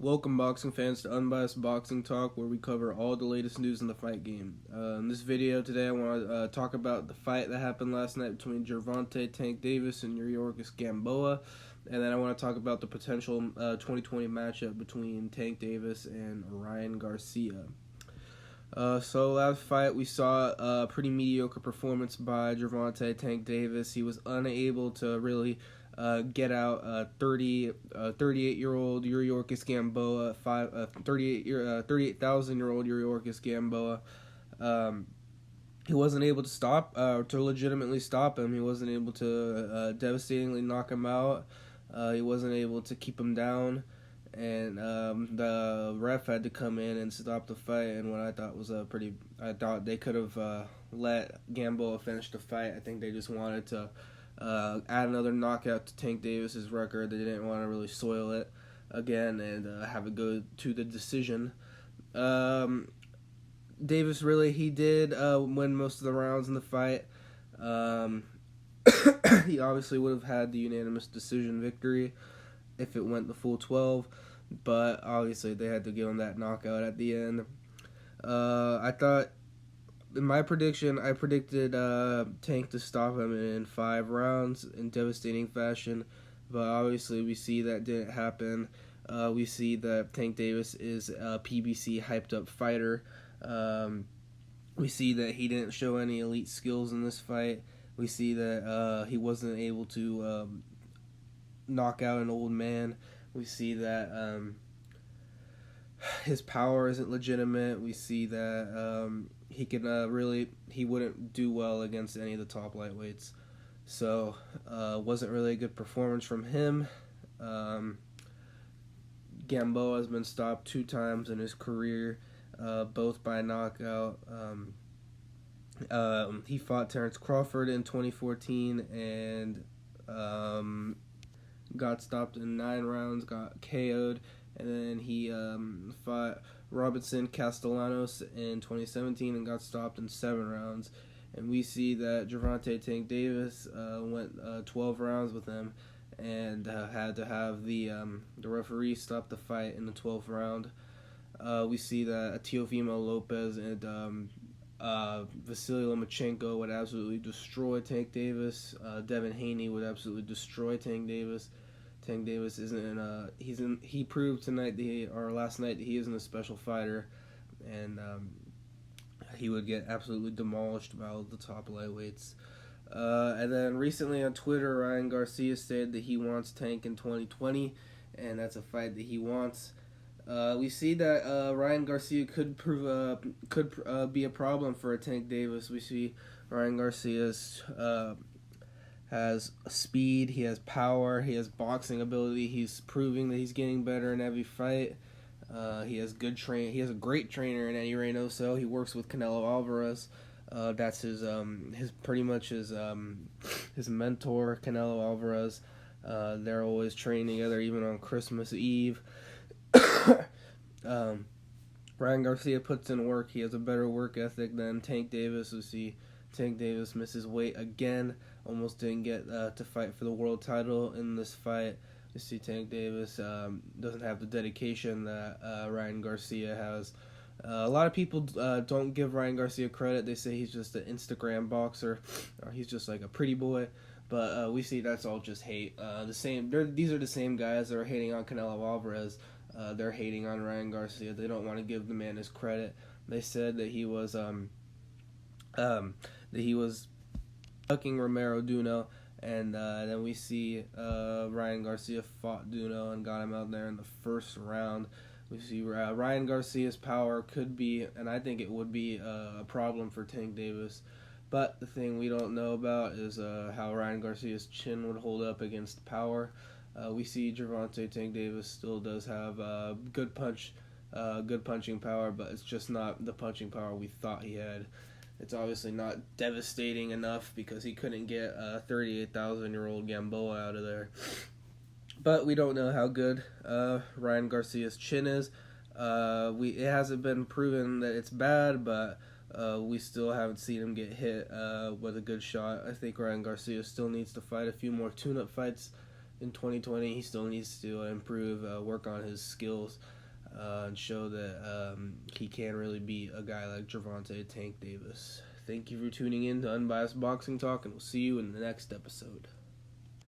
Welcome, boxing fans, to Unbiased Boxing Talk, where we cover all the latest news in the fight game. In this video today, I want to talk about the fight that happened last night between Gervonta, Tank Davis, and Yorkis Gamboa. And then I want to talk about the potential 2020 matchup between Tank Davis and Ryan Garcia. So last fight, we saw a pretty mediocre performance by Gervonta Tank Davis. He was unable to really get out 38-year-old Yorkis Gamboa, 38,000-year-old Yorkis Gamboa. He wasn't able to to legitimately stop him. He wasn't able to devastatingly knock him out. He wasn't able to keep him down. And the ref had to come in and stop the fight. And what I thought was I thought they could have let Gamboa finish the fight. I think they just wanted to add another knockout to Tank Davis's record. They didn't want to really soil it again and have it go to the decision. Davis he did win most of the rounds in the fight. He obviously would have had the unanimous decision victory if it went the full 12, but obviously they had to give him that knockout at the end. I thought, in my prediction, I predicted Tank to stop him in 5 rounds in devastating fashion, but obviously we see that didn't happen. We see that Tank Davis is a PBC hyped up fighter. We see that he didn't show any elite skills in this fight. We see that he wasn't able to knock out an old man. We see that his power isn't legitimate. We see that he wouldn't do well against any of the top lightweights. So wasn't really a good performance from him. Gamboa has been stopped 2 times in his career, both by knockout. He fought Terrence Crawford in 2014 and got stopped in 9 rounds, got KO'd, and then he fought Robinson Castellanos in 2017 and got stopped in 7 rounds. And we see that Gervonta Tank Davis went 12 rounds with him and had to have the referee stop the fight in the 12th round. We see that Teofimo Lopez and Vasily Lomachenko would absolutely destroy Tank Davis. Devin Haney would absolutely destroy Tank Davis. Tank Davis he proved last night that he isn't a special fighter, and he would get absolutely demolished by all the top lightweights. And then recently on Twitter, Ryan Garcia said that he wants Tank in 2020, and that's a fight that he wants. We see that Ryan Garcia could be a problem for a Tank Davis. We see Ryan Garcia has speed, he has power, he has boxing ability. He's proving that he's getting better in every fight. He has He has a great trainer in Eddie Reynoso. He works with Canelo Alvarez. That's his mentor, Canelo Alvarez. They're always training together, even on Christmas Eve. Ryan Garcia puts in work. He has a better work ethic than Tank Davis. We see Tank Davis misses weight again. Almost didn't get to fight for the world title in this fight. We see Tank Davis doesn't have the dedication that Ryan Garcia has. A lot of people don't give Ryan Garcia credit. They say he's just an Instagram boxer, or he's just like a pretty boy. But we see that's all just hate. These are the same guys that are hating on Canelo Alvarez. They're hating on Ryan Garcia. They don't want to give the man his credit. They said that he was fucking Romero Duno, and then we see Ryan Garcia fought Duno and got him out there in the first round. We see Ryan Garcia's power could be, and I think it would be, a problem for Tank Davis. But the thing we don't know about is how Ryan Garcia's chin would hold up against power. We see Gervonta Tank Davis still does have good punching power, but it's just not the punching power we thought he had. It's obviously not devastating enough because he couldn't get a 38,000-year-old Gamboa out of there. But we don't know how good Ryan Garcia's chin is. It hasn't been proven that it's bad, but we still haven't seen him get hit with a good shot. I think Ryan Garcia still needs to fight a few more tune-up fights in 2020 he still needs to improve, work on his skills, and show that he can really beat a guy like Gervonta Tank Davis. Thank you for tuning in to Unbiased Boxing Talk, and we'll see you in the next episode.